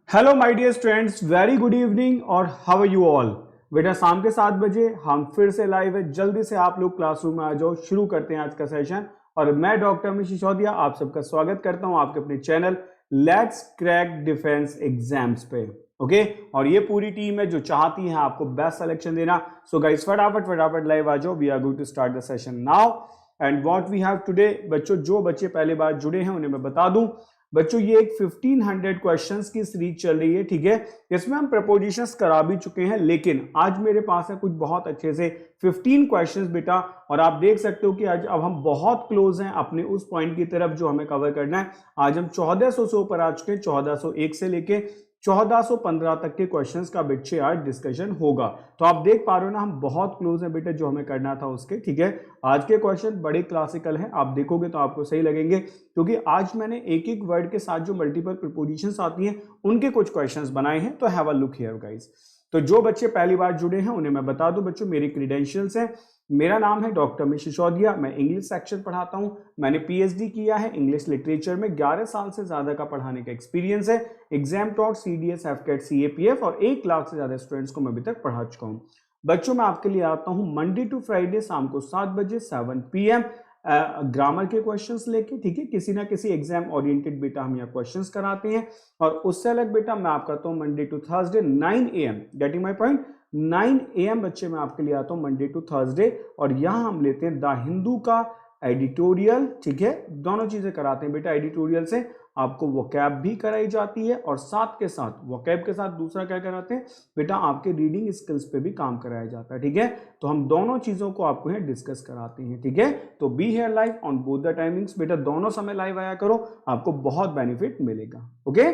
Hello my dear students, very good evening और how are you all. बेटा शाम के 7 बजे हम फिर से लाइव है। जल्दी से आप लोग क्लासरूम में आ जाओ, शुरू करते हैं आज का सेशन। और मैं डॉक्टर अमित सिसोदिया आप सबका स्वागत करता हूं आपके अपने channel let's crack defence exams पे। ओके, और ये पूरी टीम है जो चाहती है आपको बेस्ट सिलेक्शन देना। सो गाइस फटाफट लाइव आ जाओ। We are going to start the session now and what we have today. बच्चों जो बच्चे पहली बार जुड़े हैं उन्हें मैं बता दूं, बच्चों ये एक 1500 क्वेश्चंस की सीरीज चल रही है, ठीक है। इसमें हम प्रपोजिशंस करा भी चुके हैं, लेकिन आज मेरे पास है कुछ बहुत अच्छे से 15 क्वेश्चंस बेटा। और आप देख सकते हो कि आज अब हम बहुत क्लोज हैं अपने उस पॉइंट की तरफ जो हमें कवर करना है। आज हम 1400 से ऊपर आ चुके हैं। 1401 से लेके 1415 तक के क्वेश्चंस का बिट्से आज डिस्कशन होगा। तो आप देख पा रहे हो ना, हम बहुत क्लोज हैं बेटे जो हमें करना था उसके, ठीक है। आज के क्वेश्चन बड़े क्लासिकल हैं, आप देखोगे तो आपको सही लगेंगे, क्योंकि आज मैंने एक एक वर्ड के साथ जो मल्टीपल प्रीपोजिशंस आती हैं उनके कुछ क्वेश्चंस बनाए हैं। तो have a look here guys. तो जो बच्चे पहली बार जुड़े हैं उन्हें मैं बता दूं बच्चों, मेरी क्रीडेंशियल्स हैं। मेरा नाम है डॉक्टर अमित सिसोदिया। मैं इंग्लिश सेक्शन पढ़ाता हूं। मैंने पीएचडी किया है इंग्लिश लिटरेचर में। 11 साल से ज्यादा का पढ़ाने का एक्सपीरियंस है। एग्जाम टॉट सीडीएस, एफकेट, सीएपीएफ और 1 लाख से ज्यादा स्टूडेंट्स को मैं अभी तक पढ़ा चुका हूं। बच्चों मैं आपके लिए आता हूं मंडे टू फ्राइडे शाम को 7 बजे 7 PM ग्रामर के क्वेश्चंस लेके, ठीक है। किसी ना किसी एग्जाम ओरिएंटेड बेटा हम यहाँ क्वेश्चंस कराते हैं। और उससे अलग बेटा मैं आपका तो Monday to Thursday 9 AM, getting my point, 9 AM बच्चे मैं आपके लिए आता हूँ मंडे टू थर्सडे। और यहाँ हम लेते हैं द हिंदू का एडिटोरियल, ठीक है। दोनों चीजें कराते हैं बेटा। एडिटोरियल से आपको वोकैब भी कराई जाती है और साथ के साथ वोकैब के साथ दूसरा क्या कराते हैं बेटा, आपके रीडिंग स्किल्स पे भी काम कराया जाता है, ठीक है। तो हम दोनों चीजों को आपको यहाँ डिस्कस कराते हैं, ठीक है। तो be here live on both the timings बेटा, दोनों समय लाइव आया करो, आपको बहुत बेनिफिट मिलेगा। ओके,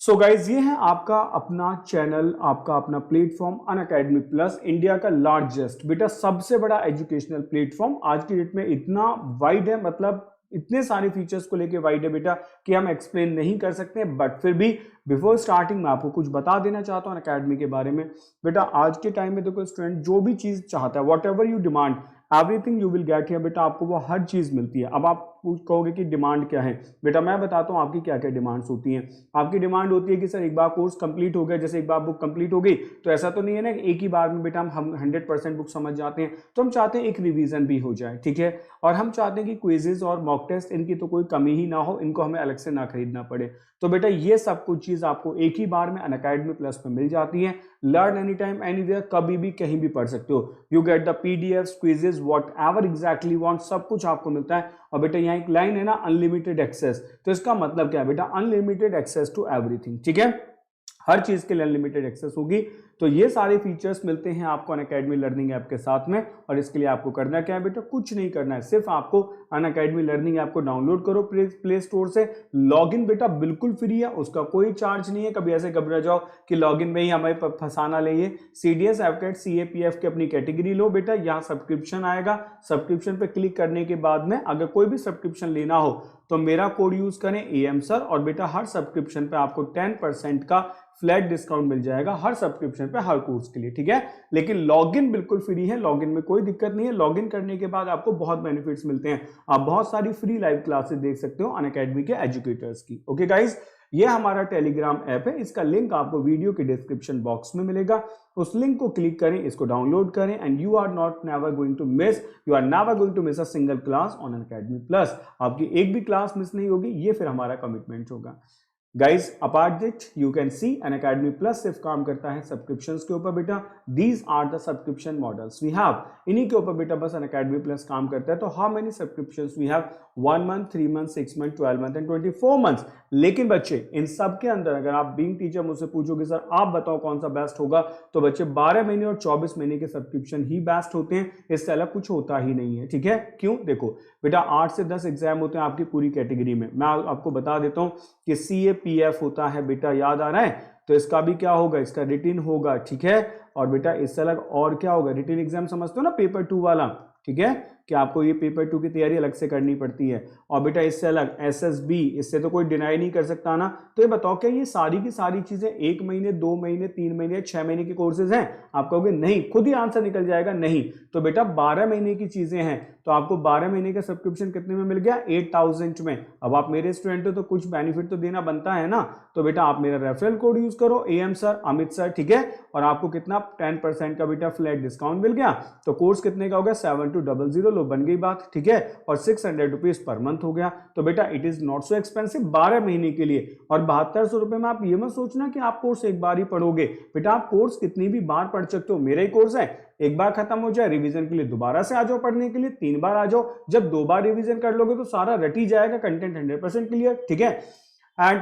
सो गाइज ये है आपका अपना चैनल, आपका अपना प्लेटफॉर्म अनअकैडमी प्लस, इंडिया का लार्जेस्ट बेटा सबसे बड़ा एजुकेशनल प्लेटफॉर्म। आज की डेट में इतना वाइड है, मतलब इतने सारे फीचर्स को लेके वाइड है बेटा कि हम एक्सप्लेन नहीं कर सकते। बट फिर भी बिफोर स्टार्टिंग मैं आपको कुछ बता देना चाहता हूं अनअकैडमी के बारे में। बेटा आज के टाइम में देखो स्टूडेंट जो भी चीज चाहता है, what ever you demand, everything you will get here बेटा, आपको वो हर चीज मिलती है। अब आप कहोगे कि डिमांड क्या है, बेटा मैं बताता हूँ आपकी क्या क्या डिमांड्स होती हैं। आपकी डिमांड होती है कि सर एक बार कोर्स कंप्लीट हो गया, जैसे एक बार बुक कंप्लीट हो गई तो ऐसा तो नहीं है ना एक ही बार में बेटा हम 100% बुक समझ जाते हैं। तो हम चाहते हैं एक रिवीजन भी हो जाए, ठीक है। और हम चाहते हैं कि क्विजेज और मॉक टेस्ट इनकी तो कोई कमी ही ना हो, इनको हमें अलग से ना खरीदना पड़े। तो बेटा ये सब कुछ चीज आपको एक ही बार में अनअकैडमी प्लस में मिल जाती है। लर्न एनी टाइम एनीवेयर, कभी भी कहीं भी पढ़ सकते हो। You get the PDF, quizzes, what ever exactly want, सब कुछ आपको मिलता है। और बेटा यहाँ एक लाइन है ना अनलिमिटेड एक्सेस, तो इसका मतलब क्या है बेटा, अनलिमिटेड एक्सेस टू एवरीथिंग, ठीक है। हर चीज के लिए अनलिमिटेड एक्सेस होगी। तो ये सारे फीचर्स मिलते हैं आपको अनअकैडमी लर्निंग ऐप के साथ में। और इसके लिए आपको करना क्या है बेटा, कुछ नहीं करना है, सिर्फ आपको अनअकैडमी लर्निंग ऐप को डाउनलोड करो प्ले स्टोर से। लॉगिन बेटा बिल्कुल फ्री है, उसका कोई चार्ज नहीं है। कभी ऐसे घबरा जाओ कि लॉगिन में ही हमें फंसाना ले। सीडीएस, एफकेट, सीएपीएफ की अपनी कैटेगरी लो बेटा, यहाँ सब्सक्रिप्शन आएगा। सब्सक्रिप्शन पे क्लिक करने के बाद में अगर कोई भी सब्सक्रिप्शन लेना हो तो मेरा कोड यूज करें एएम सर, और बेटा हर सब्सक्रिप्शन पे आपको 10% का फ्लैट डिस्काउंट मिल जाएगा हर सब्सक्रिप्शन पे, हर कोर्स के लिए, ठीक है। लेकिन लॉगिन बिल्कुल फ्री है, लॉगिन में कोई दिक्कत नहीं है। लॉगिन करने के बाद आपको बहुत बेनिफिट्स मिलते हैं। आप बहुत सारी फ्री लाइव क्लासेस देख सकते हो अनअकैडमी के एजुकेटर्स की। ओके गाइज, ये हमारा टेलीग्राम ऐप है, इसका लिंक आपको वीडियो के डिस्क्रिप्शन बॉक्स में मिलेगा। उस लिंक को क्लिक करें, इसको डाउनलोड करें and you are not never going to miss, you are never going to miss a single class on Unacademy plus. आपकी एक भी क्लास मिस नहीं होगी, ये फिर हमारा कमिटमेंट होगा। Guys apart that you can see Unacademy plus सिर्फ काम करता है सब्सक्रिप्शंस के ऊपर बेटा। These are the subscription models we have, इन्हीं के ऊपर बेटा बस अनअकैडमी प्लस काम करता है। तो how many subscriptions we have, 1 month, 3 month, 6 month, 12 month and 24 months. लेकिन बच्चे इन सब के अंदर अगर आप बीइंग टीचर मुझसे पूछोगे सर आप बताओ कौन सा बेस्ट होगा, तो बच्चे 12 महीने और 24 महीने के सब्सक्रिप्शन ही बेस्ट होते हैं, इससे अलग कुछ होता ही नहीं है, ठीक है। क्यों, देखो बेटा 8 से 10 एग्जाम होते हैं आपकी पूरी कैटेगरी में। मैं आपको बता देता हूं कि सीएपीएफ होता है बेटा, याद आ रहा है, तो इसका भी क्या होगा, इसका रिटिन होगा, ठीक है। और बेटा इससे अलग और क्या होगा, रिटिन एग्जाम समझते हो ना, पेपर 2 वाला, ठीक है, कि आपको ये पेपर 2 की तैयारी अलग से करनी पड़ती है। और बेटा इससे अलग एसएसबी, इससे तो कोई डिनाई नहीं कर सकता ना। तो ये बताओ क्या ये सारी की सारी चीजें 1 महीने, 2 महीने, 3 महीने, 6 महीने के कोर्सेज हैं? आप कहोगे नहीं, खुद ही आंसर निकल जाएगा, नहीं। तो बेटा 12 महीने की चीजें हैं, तो आपको 12 महीने का सब्सक्रिप्शन कितने में मिल गया, 8000 में। अब आप मेरे स्टूडेंट हो तो कुछ बेनिफिट तो देना बनता है ना, तो बेटा आप मेरा रेफरल कोड यूज करो AM सर, अमित सर, ठीक है, और आपको कितना 10% का बेटा फ्लैट डिस्काउंट मिल गया। तो कोर्स कितने का हो गया, 7200, लो बन गई बात, ठीक है, और 600 रुपीज पर मंथ हो गया। तो बेटा it is not so expensive 12 महीने के लिए। और 7200 रुपए में आप ये मत सोचना कि आप कोर्स एक बार ही पढ़ोगे, बेटा आप कोर्स कितनी भी बार पढ़ सकते हो। मेरा ही कोर्स है, एक बार खत्म हो जाए रिवीजन के लिए दोबारा से आ जाओ पढ़ने के लिए, 3 बार आ जाओ, जब 2 बार रिवीजन कर लोगे तो सारा रट ही जाएगा, कंटेंट 100% क्लियर, ठीक है। एंड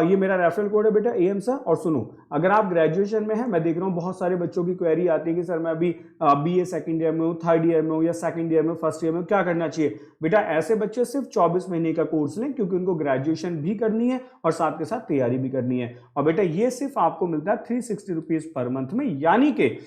ये मेरा रेफरल कोड है बेटा AM सर। और सुनो, अगर आप ग्रेजुएशन में है, मैं देख रहा हूँ बहुत सारे बच्चों की क्वेरी आती है कि सर मैं अभी BA सेकंड ईयर में हूँ, थर्ड ईयर में हूँ, या सेकंड ईयर में, फर्स्ट ईयर में, क्या करना चाहिए। बेटा ऐसे बच्चे सिर्फ 24 महीने का कोर्स लें, क्योंकि उनको ग्रेजुएशन भी करनी है और साथ के साथ तैयारी भी करनी है। और बेटा ये सिर्फ आपको मिलता है 360 रुपीज पर मंथ में, यानी कि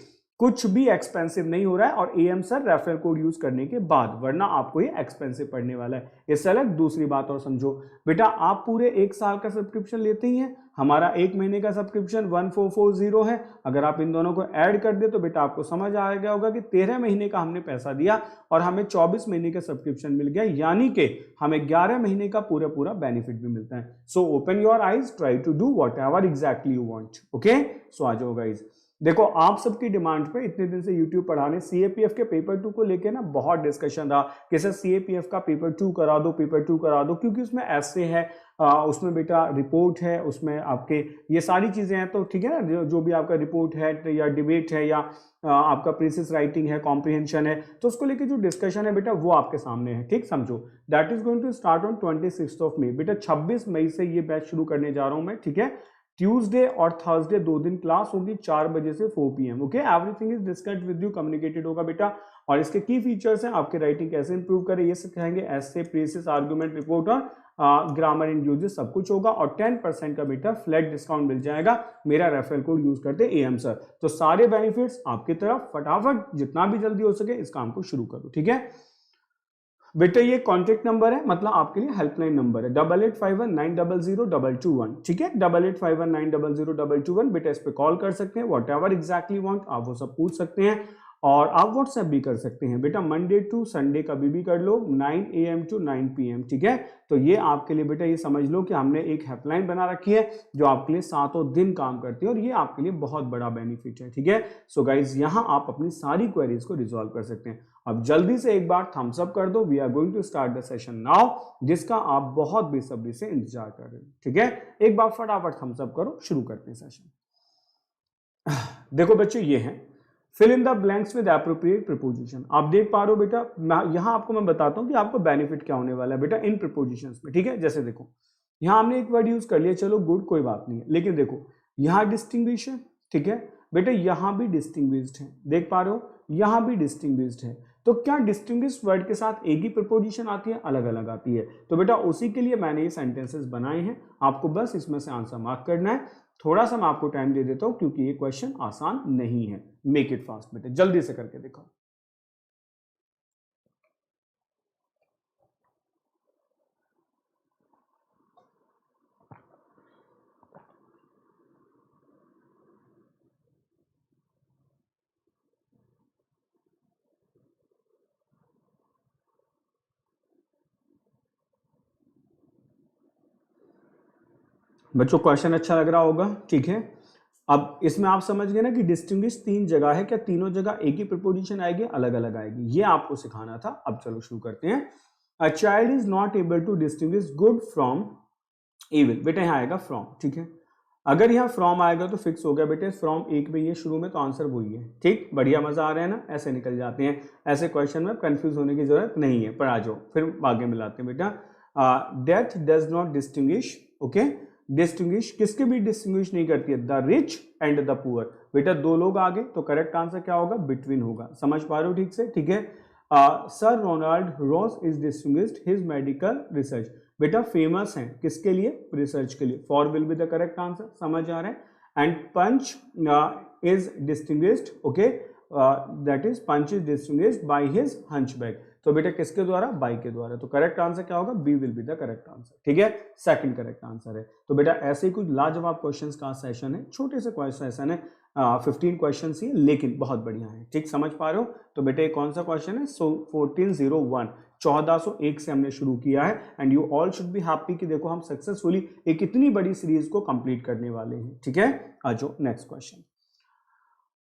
कुछ भी एक्सपेंसिव नहीं हो रहा है। और AM sir referral code use करने के बाद, वरना आपको ये एक्सपेंसिव पड़ने वाला है। इससे अलग दूसरी बात और समझो, बेटा आप पूरे 1 साल का सब्सक्रिप्शन लेते ही हैं, हमारा 1 महीने का सब्सक्रिप्शन 1440 है। अगर आप इन दोनों को ऐड कर दे तो बेटा आपको समझ आ गया होगा कि 13 महीने का हमने पैसा दिया और हमें 24 महीने का सब्सक्रिप्शन मिल गया, यानी कि हमें 11 महीने का पूरा पूरा बेनिफिट भी मिलता है। So open your eyes, try to do whatever exactly you want, okay. So आ जाओ गाइज। देखो आप सबकी डिमांड पे इतने दिन से YouTube पढ़ाने, CAPF के पेपर 2 को लेके ना बहुत डिस्कशन रहा कि सर CAPF का पेपर 2 करा दो, पेपर 2 करा दो, क्योंकि उसमें ऐसे है, उसमें बेटा रिपोर्ट है, उसमें आपके ये सारी चीजें हैं, तो ठीक है ना, जो भी आपका रिपोर्ट है या डिबेट है या आपका प्रीसिस राइटिंग है, कॉम्प्रिहेंशन है, तो उसको लेके जो डिस्कशन है बेटा वो आपके सामने है, ठीक समझो। That is going to start on 26 मई। बेटा 26 मई से ये बैच शुरू करने जा रहा हूं मैं, ठीक है। ट्यूसडे और थर्सडे 2 दिन क्लास होगी, 4 बजे से 4 PM, okay. Everything is discussed with you, communicated होगा बेटा। और इसके की फीचर्स हैं, आपके राइटिंग कैसे इंप्रूव करें ये सिखाएंगे, ऐसे, प्रीसिस, आर्गुमेंट, रिपोर्ट और ग्रामर एंड यूजेस सब कुछ होगा। और 10% का बेटा फ्लैट डिस्काउंट मिल जाएगा मेरा रेफरल कोड यूज करते AM सर। तो सारे बेनिफिट्स आपकी तरफ, फटाफट जितना भी जल्दी हो सके इस काम को शुरू करो, ठीक है। बेटा ये कॉन्टेक्ट नंबर है, मतलब आपके लिए हेल्पलाइन नंबर है, 8851900221, ठीक है, 8851900221। बेटा इस पे कॉल कर सकते हैं, वॉट एवर एग्जैक्टली वांट आप वो सब पूछ सकते हैं। और आप व्हाट्सएप भी कर सकते हैं बेटा, मंडे टू संडे कभी भी कर लो, 9 AM to 9 PM, ठीक है। तो ये आपके लिए बेटा ये समझ लो कि हमने एक हेल्पलाइन बना रखी है जो आपके लिए 7 दिन काम करती है, और ये आपके लिए बहुत बड़ा बेनिफिट है, ठीक है। सो गाइज यहाँ आप अपनी सारी क्वेरीज को रिजॉल्व कर सकते हैं। अब जल्दी से एक बार थम्स अप कर दो, we are going to start the session now, जिसका आप बहुत बेसब्री से इंतजार कर रहे हैं, ठीक है। एक बार फटाफट थम्स अप करो, शुरू करते हैं सेशन। देखो बच्चों ये है, fill in the blanks with appropriate preposition. आप देख पा रहे हो बेटा, यहां आपको मैं बताता हूं कि आपको बेनिफिट क्या होने वाला है बेटा इन प्रीपोजिशंस में, ठीक है। जैसे देखो यहां हमने एक वर्ड यूज कर लिया, चलो गुड, कोई बात नहीं है, लेकिन देखो यहां डिस्टिंग्विश है, ठीक है बेटा, यहां भी डिस्टिंग्विश्ड है, देख पा रहे हो, यहां भी डिस्टिंग्विश्ड है। तो क्या डिस्टिंग्विश्ड वर्ड के साथ एक ही प्रीपोजिशन आती है, अलग अलग आती है? तो बेटा उसी के लिए मैंने ये सेंटेंसेस बनाए हैं, आपको बस इसमें से आंसर मार्क करना है। थोड़ा सा मैं आपको टाइम दे देता हूं क्योंकि ये क्वेश्चन आसान नहीं है। मेक इट फास्ट बेटे, जल्दी से करके दिखाओ। बच्चों क्वेश्चन अच्छा लग रहा होगा, ठीक है। अब इसमें आप समझ गए ना कि डिस्टिंग्विश 3 जगह है, क्या तीनों जगह एक ही प्रीपोजिशन आएगी, अलग अलग आएगी, ये आपको सिखाना था। अब चलो शुरू करते हैं। A child is not able to distinguish good from evil, बेटा यहाँ आएगा फ्रॉम, ठीक है। अगर यहाँ फ्रॉम आएगा तो फिक्स हो गया बेटे, फ्रॉम एक में ये शुरू में, तो आंसर वही है, ठीक। बढ़िया, मजा आ रहा है ना, ऐसे निकल जाते हैं, ऐसे क्वेश्चन में कंफ्यूज होने की जरूरत नहीं है। पर आ जाओ फिर आगे मिलाते हैं बेटा। Death does not distinguish, okay, distinguish किसके भी डिस्टिंग्विश नहीं करती है, the rich and the poor. बेटा 2 लोग आगे, तो करेक्ट आंसर क्या होगा, बिटवीन होगा, समझ पा रहे हो ठीक से, ठीक है। Sir Ronald Ross is distinguished his medical research, बेटा फेमस हैं किसके लिए, रिसर्च के लिए, for will be the correct answer, समझ आ रहा है। And punch is distinguished, okay, that is punch is distinguished by his hunchback. तो बेटा किसके द्वारा, बाई के द्वारा। तो करेक्ट आंसर क्या होगा, B will be the correct answer. ठीक है, सेकंड करेक्ट आंसर है। तो बेटा ऐसे ही कुछ लाजवाब क्वेश्चंस का सेशन है, छोटे से सेशन है, 15 क्वेश्चन ही, लेकिन बहुत बढ़िया है। ठीक, समझ पा रहे हो। तो बेटा कौन सा क्वेश्चन है, 1401, 1401 से हमने शुरू किया है। And you all should be happy कि देखो हम सक्सेसफुली एक इतनी बड़ी सीरीज को कंप्लीट करने वाले हैं। ठीक है, आ जाओ next question.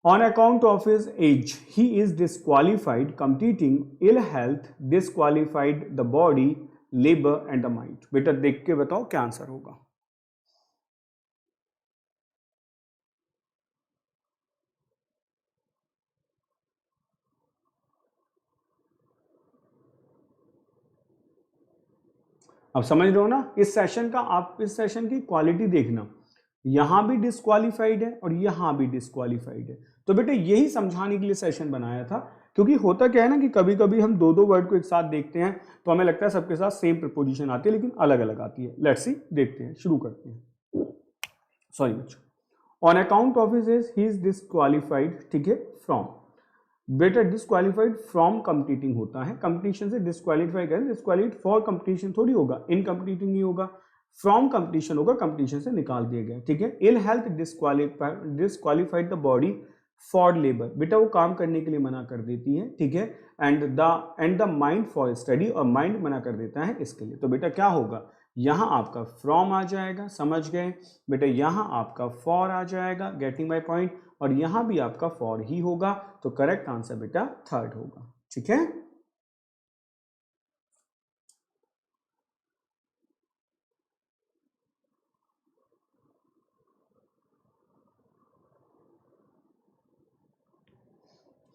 On account of his age, he is disqualified, completing ill health, disqualified the body, labor and the mind। बेटा देख के बताओ क्या आंसर होगा। अब समझ रहे हो ना, इस सेशन का, आप इस सेशन की क्वालिटी देखना, यहां भी डिस्क्वालीफाइड है और यहां भी डिस्क्वालीफाइड है। तो बेटे यही समझाने के लिए सेशन बनाया था, क्योंकि होता क्या है ना कि कभी कभी हम दो दो वर्ड को एक साथ देखते हैं तो हमें लगता है सबके साथ सेम प्रीपोजिशन आती है, लेकिन अलग अलग आती है। लेट्स सी, देखते हैं, शुरू करते हैं। सॉरी बच्चों, on account of his age he is disqualified. ठीक है, फ्रॉम, बेटा डिस्क्वालीफाइड फ्रॉम कंप्लीटिंग होता है, कंप्लीशन से डिस्क्वालीफाई करें, डिस्क्वालीफाइड फॉर कंप्लीशन थोड़ी होगा, इन कंप्लीटिंग नहीं होगा, फ्रॉम कंप्लीशन होगा, कंप्लीशन से निकाल दिया गया। ठीक है, ill health disqualified the body for labour, बेटा वो काम करने के लिए मना कर देती है। ठीक है, and the mind for study, और माइंड मना कर देता है इसके लिए। तो बेटा क्या होगा, यहां आपका फ्रॉम आ जाएगा, समझ गए बेटा, यहां आपका फॉर आ जाएगा, गेटिंग माई पॉइंट, और यहां भी आपका फॉर ही होगा। तो करेक्ट आंसर बेटा थर्ड होगा। ठीक है,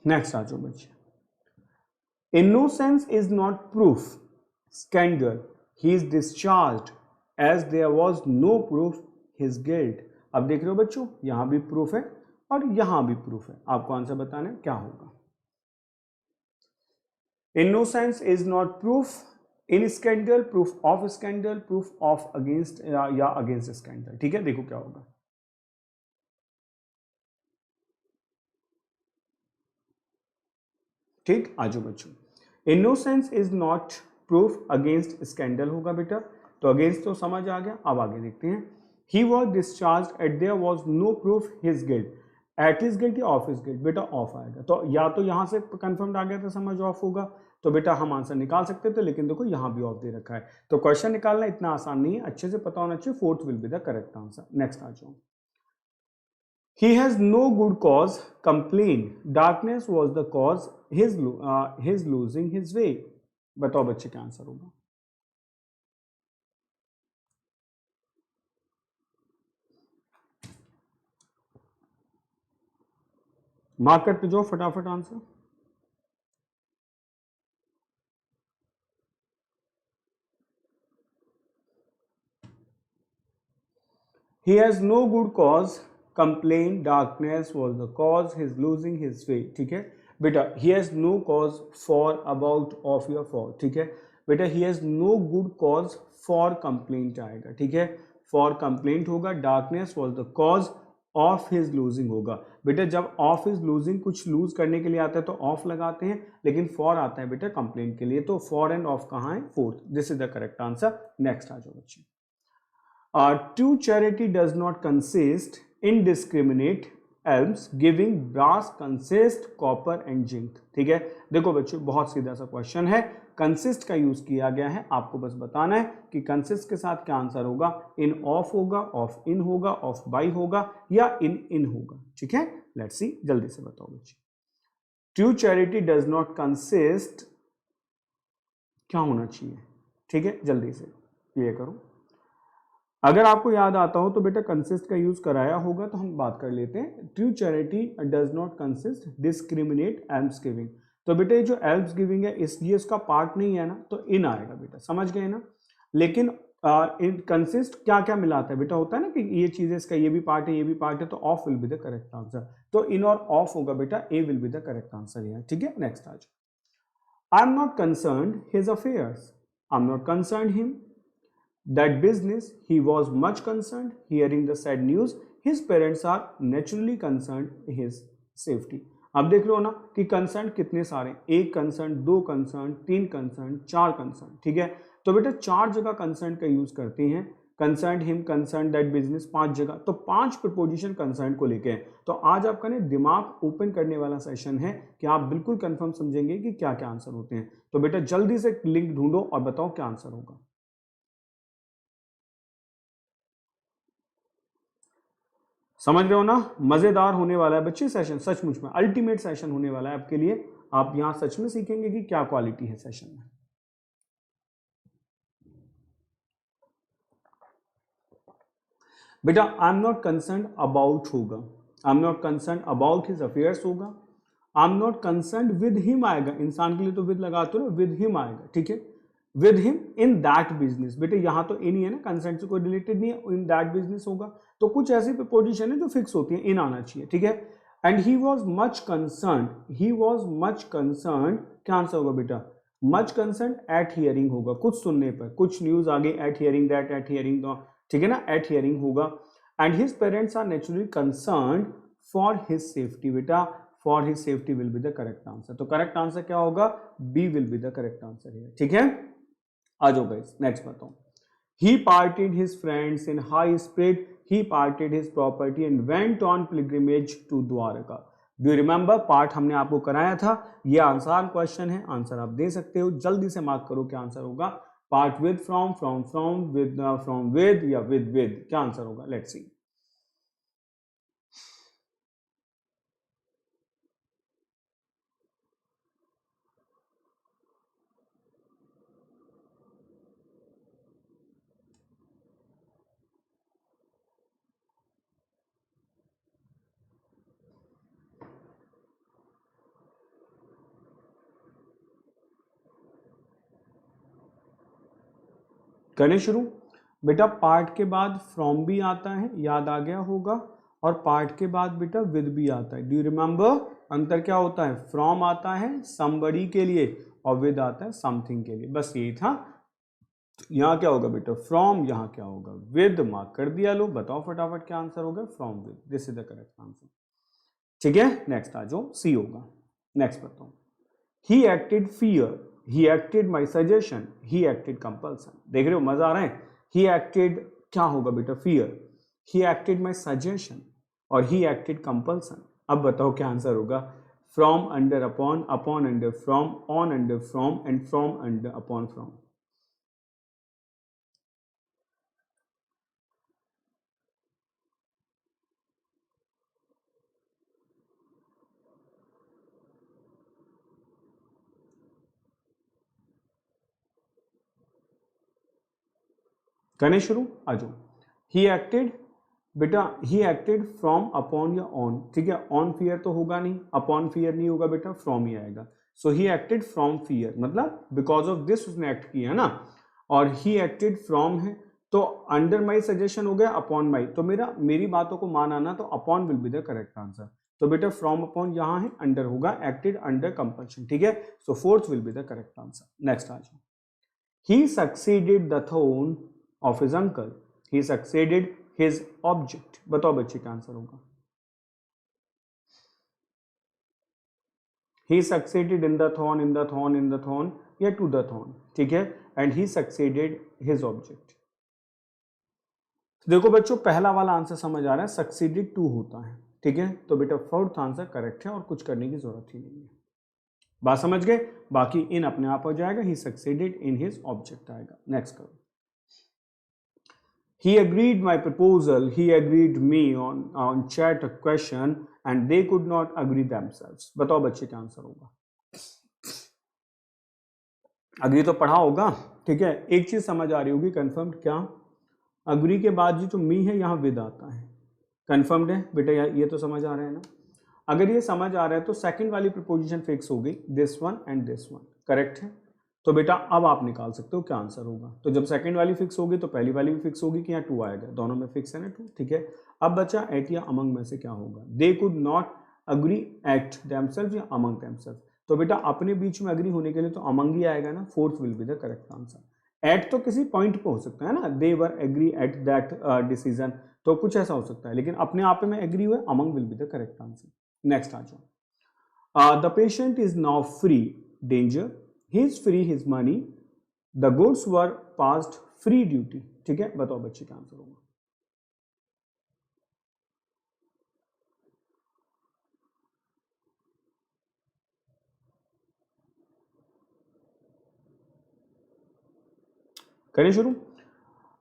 नेक्स्ट आ जाओ बच्चे। Innocence is not proof, scandal, he is discharged as there was no proof his guilt। अब देख रहे हो बच्चों, यहां भी प्रूफ है और यहां भी प्रूफ है, आपको आंसर बताना है क्या होगा। Innocence is not proof in scandal, proof of scandal, proof of against या against scandal। ठीक है, देखो क्या होगा। ठीक, आजो बच्चों, innocence is not proof against scandal होगा बेटा, तो अगेंस्ट तो समझ आ गया। अब आगे देखते हैं, he was discharge at there was no proof his guilt, at his guilt या ऑफ हिज गिल्ट, बेटा ऑफ आएगा। तो या तो यहां से कंफर्म्ड आ गया तो समझ ऑफ होगा, तो बेटा हम आंसर निकाल सकते थे, लेकिन देखो यहां भी ऑफ दे रखा है। तो क्वेश्चन निकालना इतना आसान नहीं है, अच्छे से पता होना चाहिए। Fourth will be the correct answer. Next आ जाओ। He has no good cause, complain, darkness was the cause, his losing his way। बताओ बच्चे क्या आंसर होगा। मार्क करते जाओ फटाफट answer. He has no good cause, complain, darkness was the cause, his losing his way। ठीक है बेटा, he has no cause for, about, of या for। ठीक है बेटा, he has no good cause for complaint आएगा। ठीक है, for complaint होगा, darkness was the cause of his losing होगा। बेटा जब ऑफ हिज लूजिंग कुछ लूज करने के लिए आता है तो ऑफ लगाते हैं, लेकिन फॉर आता है बेटा कंप्लेंट के लिए, तो फॉर एंड ऑफ कहाँ है, fourth. This is the correct answer. Next आ जाओ बच्चे। True charity does not consist indiscriminate alms, giving brass consist copper and zinc। ठीक है, देखो बच्चों बहुत सीधा सा क्वेश्चन है, कंसिस्ट का यूज किया गया है, आपको बस बताना है कि कंसिस्ट के साथ क्या आंसर होगा, इन ऑफ होगा, ऑफ इन होगा, ऑफ बाई होगा या इन होगा। ठीक है, लेट्स सी, जल्दी से बताओ बच्चे। True charity does not consist, क्या होना चाहिए। ठीक है, जल्दी से क्लियर करो। अगर आपको याद आता हो तो बेटा कंसिस्ट का यूज कराया होगा, तो हम बात कर लेते हैं। True charity does not consist discriminate elms giving. तो बेटा ये जो एल्म्स गिविंग है ये इसका पार्ट नहीं है ना, तो इन आएगा बेटा, समझ गए ना। लेकिन इन कंसिस्ट क्या क्या मिलाता है बेटा, होता है ना कि ये चीजें, इसका ये भी पार्ट है, ये भी पार्ट है, तो off will be the correct answer. तो इन और ऑफ होगा बेटा, A will be the correct answer है। ठीक है, नेक्स्ट आज। I am not concerned his affairs, I am not concerned him that business, he was much concerned hearing the sad news, his parents are naturally concerned his safety। आप देख रहे हो ना कि कंसर्न कितने सारे, एक कंसर्न, दो कंसर्न, तीन कंसर्न, चार कंसर्न, ठीक है। तो बेटा 4 जगह कंसर्न का यूज करते हैं, concern him, concern that business, 5 जगह, तो 5 प्रिपोजिशन कंसर्न को लेके हैं। तो आज आपका ना दिमाग ओपन करने वाला सेशन है कि आप बिल्कुल कंफर्म समझेंगे कि क्या क्या आंसर होते हैं। तो बेटा जल्दी से लिंक ढूंढो और बताओ क्या आंसर होगा। समझ रहे हो ना, मजेदार होने वाला है बच्चे सेशन, सचमुच में अल्टीमेट सेशन होने वाला है आपके लिए। आप यहां सच में सीखेंगे कि क्या क्वालिटी है सेशन में। बेटा I am not concern about होगा, I am not concern about his affairs होगा, I am not concern with him आएगा, इंसान के लिए तो विद लगाते हो ना, विद हिम आएगा, ठीक है। With him in that business, बेटे यहां तो इन ही है ना, कंसर्न से कोई रिलेटेड नहीं है, इन दैट बिजनेस होगा। तो कुछ ऐसी पोजीशन है जो फिक्स होती है, इन आना चाहिए, ठीक है। And he was much concern, he was much concern, क्या आंसर होगा बेटा, मच कंसर्न एट हियरिंग होगा, कुछ सुनने पर, कुछ न्यूज आगे, at hearing that, at hearing, ठीक है ना, एट हियरिंग होगा। And his parents are naturally concern for his safety, बेटा for his safety will be the correct answer. तो करेक्ट आंसर क्या होगा, B will be the correct answer है, ठीक है। आ जाओ गाइस, नेक्स्ट बताओ। He parted his friends in high spirit, he parted his property and went on pilgrimage to Dwarka. Do you remember, part हमने आपको कराया था, ये आसान क्वेश्चन है, आंसर आप दे सकते हो, जल्दी से मार्क करो क्या आंसर होगा। Part with, from, from with, from with या विद, क्या आंसर होगा, लेट्स सी। करें शुरू। बेटा पार्ट के बाद फ्रॉम भी आता है, याद आ गया होगा, और पार्ट के बाद बेटा विद भी आता है। डू यू रिमेंबर अंतर क्या होता है, फ्रॉम आता है समबडी के लिए और विद आता है समथिंग के लिए, बस यही था। यहाँ क्या होगा बेटा, फ्रॉम, यहाँ क्या होगा विद, मार्क कर दिया। लो बताओ फटाफट क्या आंसर होगा, from with, this is the correct answer, ठीक है। नेक्स्ट आ जाओ, सी होगा। नेक्स्ट बताओ। He acted fear, he acted my suggestion, he acted compulsion. देख रहे हो मजा आ रहा है। ही एक्टेड क्या होगा बेटा, fear, he acted my suggestion और ही एक्टेड कंपल्सन। अब बताओ क्या आंसर होगा, from under upon, upon under from, on under from and from under upon from. करने शुरू, आ जाओ। ही एक्टेड, बेटा ही एक्टेड फ्रॉम अपॉन या ऑन, ठीक है। ऑन फियर तो होगा नहीं, अपॉन फियर नहीं होगा बेटा, फ्रॉम ही आएगा। सो ही एक्टेड फ्रॉम फियर, मतलब बिकॉज ऑफ दिस उसने एक्ट किया है ना। और ही एक्टेड फ्रॉम है तो अंडर माई सजेशन हो गया, अपॉन माई, तो मेरी बातों को मान आना, तो upon will be the correct answer. तो बेटा फ्रॉम अपॉन यहां है, अंडर होगा, एक्टेड अंडर कंपल्शन, ठीक है। So fourth will be the correct answer. Next आ जाओ। He succeeded the throne of his uncle, he succeeded his object. बताओ बच्चे क्या आंसर होगा। He succeeded in the throne, in the throne, in the throne या to the throne, ठीक है। And he succeeded his object. देखो बच्चों पहला वाला आंसर समझ आ रहा है, सक्सीडेड टू होता है, ठीक है। तो बेटा फोर्थ आंसर करेक्ट है और कुछ करने की जरूरत ही नहीं है। बात समझ गए, बाकी इन अपने आप हो जाएगा, ही सक्सीडेड इन हिज ऑब्जेक्ट आएगा। नेक्स्ट करो। He agreed my proposal, he agreed me on chat a question and they could not agree themselves. बताओ बच्चे क्या आंसर होगा। अग्री तो पढ़ा होगा, ठीक है। एक चीज समझ आ रही होगी कंफर्म्ड, क्या अग्री के बाद जो मी है यहाँ विद आता है, कंफर्म्ड है बेटा, ये तो समझ आ रहा है ना। अगर ये समझ आ रहा है तो सेकंड वाली प्रीपोजिशन फिक्स हो गई, this one and this one, correct है। तो बेटा अब आप निकाल सकते हो क्या आंसर होगा। तो जब सेकंड वाली फिक्स होगी तो पहली वाली भी फिक्स होगी कि यहाँ टू आएगा, दोनों में फिक्स है ना टू, ठीक है। अब बच्चा एट या अमंग में से क्या होगा, they could not agree at themselves या अमंग देमसेल्फ। तो बेटा अपने बीच में अग्री होने के लिए तो अमंग ही आएगा ना, fourth will be the correct answer. At तो किसी पॉइंट पे हो सकता है ना, they were agree at that decision, तो कुछ ऐसा हो सकता है, लेकिन अपने आप में एग्री हुए, among will be the correct answer. Next आ जाओ। The patient is now free danger, he is free his money, the goods were passed free duty. ठीक है, बताओ बच्चे क्या आंसर होगा। करें शुरू।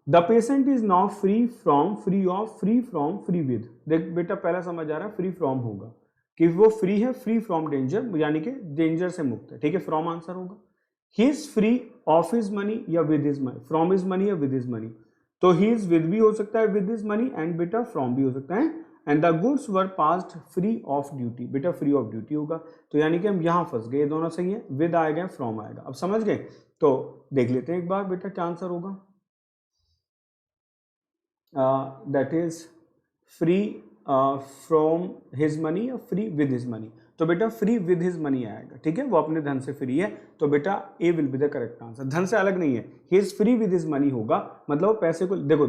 The patient is now free from, free of, free from, free with. देख बेटा पहला समझ आ रहा है, फ्री फ्रॉम होगा कि वो फ्री है, फ्री फ्रॉम डेंजर यानी कि डेंजर से मुक्त है। ठीक है, फ्रॉम आंसर होगा। He is free of his money या with his money, from his money या विद हिज मनी। तो ही इज विद भी हो सकता है, विद हिज मनी, एंड बेटा फ्रॉम भी हो सकता है। And the goods were passed free of duty, बेटा फ्री ऑफ ड्यूटी होगा। तो यानी कि हम यहां फंस गए, ये दोनों सही है, विद आएगा फ्रॉम आएगा। अब समझ गए, तो देख लेते हैं एक बार बेटा क्या आंसर होगा। That is free from his money या फ्री विद हिज मनी। तो बेटा फ्री विद हिज मनी आएगा। ठीक है, वो अपने धन से फ्री है, तो बेटा A will be the correct answer. धन से अलग नहीं है, he is free with his money होगा, मतलब पैसे को देखो,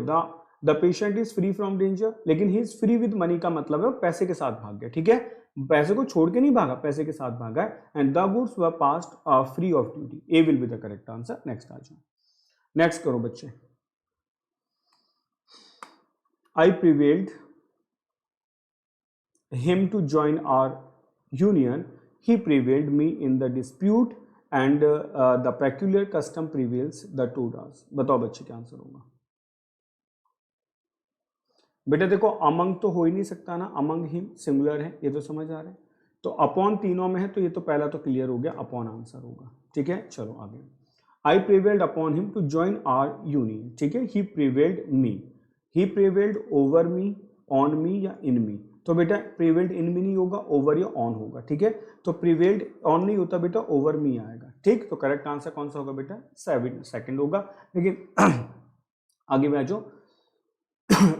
the patient is free from danger, लेकिन he is free with money का मतलब है पैसे के साथ भाग गया। ठीक है, पैसे को छोड़ के नहीं भागा, पैसे के साथ भागा है। And the goods were passed free of duty, A will be the correct answer. Next आ जाओ, नेक्स्ट करो बच्चे। I prevailed him to join our union. He prevailed me in the dispute, and the peculiar custom prevails the two does. बताओ बच्चे क्या answer होगा। बेटा देखो अमंग तो हो ही नहीं सकता ना, अमंग हिम सिंगुलर है, ये तो समझ आ रहा है। तो अपॉन तीनों में है, तो ये तो पहला तो क्लियर हो गया, अपॉन आंसर होगा। ठीक है, चलो आगे। I prevailed upon him to join our union. ठीक है, he prevailed me, he prevailed over me, on me या इन मी। तो बेटा प्रिवेल्ड इन मी नहीं होगा, ओवर या ऑन होगा। ठीक है, तो प्रिवेल्ड ऑन नहीं होता बेटा, ओवर मी आएगा। ठीक, तो करेक्ट आंसर कौन सा होगा बेटा, सेकंड होगा। लेकिन आगे में आ जाओ,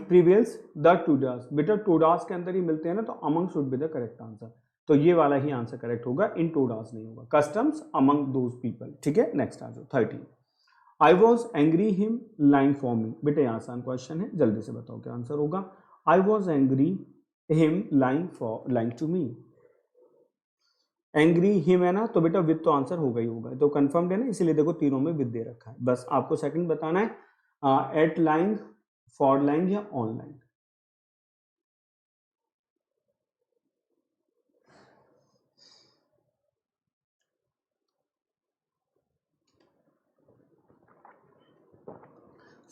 प्रिवेल्स द टूडास, बेटा टूडास के अंदर ही मिलते हैं ना, तो among should be the correct answer. तो ये वाला ही आंसर करेक्ट होगा, इन टूडास नहीं होगा, कस्टम्स अमंग दोज पीपल। ठीक है, नेक्स्ट आ जाओ 13। आई was angry him lying for me. बेटा ये आसान क्वेश्चन है, जल्दी से बताओ क्या आंसर होगा। I was angry him lying to me. Angry him है ना, तो बेटा विद तो आंसर होगा ही होगा, तो कंफर्म्ड है ना, इसीलिए देखो तीनों में विद दे रखा है। बस आपको सेकंड बताना है, एट लाइंग, फॉर लाइंग या ऑन लाइंग।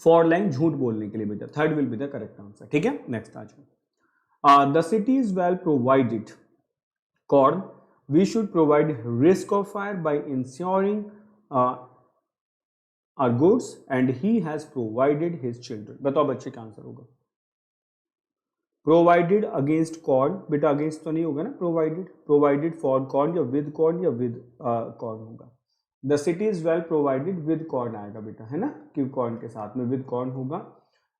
फॉर लाइंग झूठ बोलने के लिए बेटा, third will be the correct answer. ठीक है, नेक्स्ट आ जाओ। The city is well provided corn, we should provide risk of fire by insuring our goods, and he has provided his children. बताओ बच्चे क्या आंसर होगा। प्रोवाइडेड अगेंस्ट कॉर्न, बेटा against तो नहीं होगा ना, प्रोवाइडेड फॉर कॉर्न या विद कॉर्न या विद कॉर्न होगा। The city is well provided with corn आएगा बेटा, है ना, कि कॉर्न के साथ में विद कॉर्न होगा।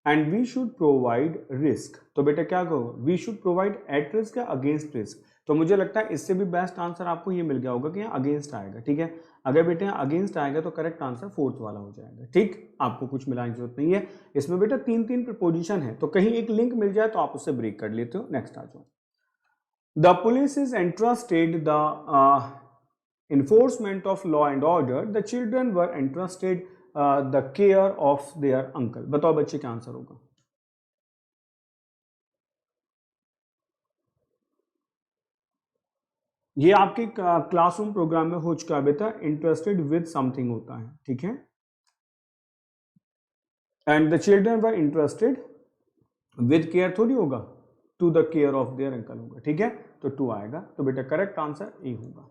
And we should provide risk, तो बेटा क्या कहोगे, we should provide at risk या अगेंस्ट रिस्क। तो मुझे लगता है इससे भी बेस्ट आंसर आपको ये मिल गया होगा कि यहाँ अगेंस्ट आएगा। ठीक है, अगर बेटे यहाँ अगेंस्ट आएगा तो करेक्ट आंसर फोर्थ वाला हो जाएगा। ठीक, आपको कुछ मिलाने की जरूरत नहीं है, इसमें बेटा तीन तीन प्रपोजिशन है, तो कहीं एक लिंक मिल जाए तो आप उससे ब्रेक कर लेते हो। नेक्स्ट आ जाओ। The police is entrusted the enforcement of law and order, the children were entrusted the care of their uncle। बताओ बच्चे क्या आंसर होगा। ये आपके क्लासरूम प्रोग्राम में हो चुका है बेटा, इंटरेस्टेड विद समथिंग होता है। ठीक है, and the children were interested with care थोड़ी होगा, to the care of their uncle होगा। ठीक है, तो 2 आएगा, तो बेटा करेक्ट आंसर ए होगा।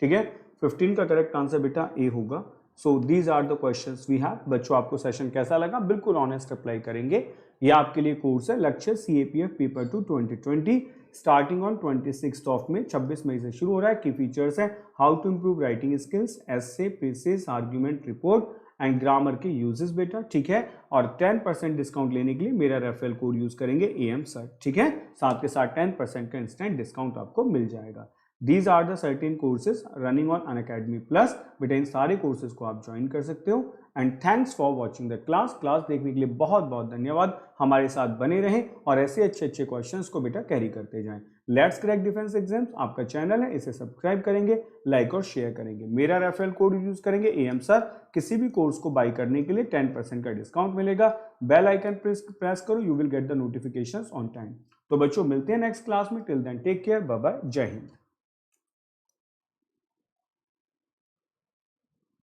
ठीक है, 15 का करेक्ट आंसर बेटा ए होगा। So these are the questions we have. बच्चों आपको सेशन कैसा लगा, बिल्कुल ऑनेस्ट अप्लाई करेंगे। ये आपके लिए कोर्स है Lakshya CAPF paper 2 2020, starting on 26 of मई, 26 मई से शुरू हो रहा है। की फीचर्स है how to improve writing skills, essay, precis, argument, report and grammar के यूजेस बेटा। ठीक है, और 10% डिस्काउंट लेने के लिए मेरा रेफरल कोड यूज करेंगे AM सर। ठीक है, साथ के साथ 10% का इंस्टेंट डिस्काउंट आपको मिल जाएगा। These are the certain courses running on Unacademy plus. बेटा इन सारे कोर्सेज को आप ज्वाइन कर सकते हो। And thanks for watching the class देखने के लिए बहुत बहुत धन्यवाद। हमारे साथ बने रहें और ऐसे अच्छे अच्छे क्वेश्चंस को बेटा कैरी करते जाएं। लेट्स क्रैक डिफेंस एग्जाम्स आपका चैनल है, इसे सब्सक्राइब करेंगे, लाइक और शेयर करेंगे। मेरा रेफरल कोड यूज करेंगे एम सर। किसी भी कोर्स को बाई करने के लिए 10% का डिस्काउंट मिलेगा। बेल आइकन प्रेस करो, you will get the notifications on time. तो बच्चों मिलते हैं नेक्स्ट क्लास में। Till then take care, bye bye, जय हिंद।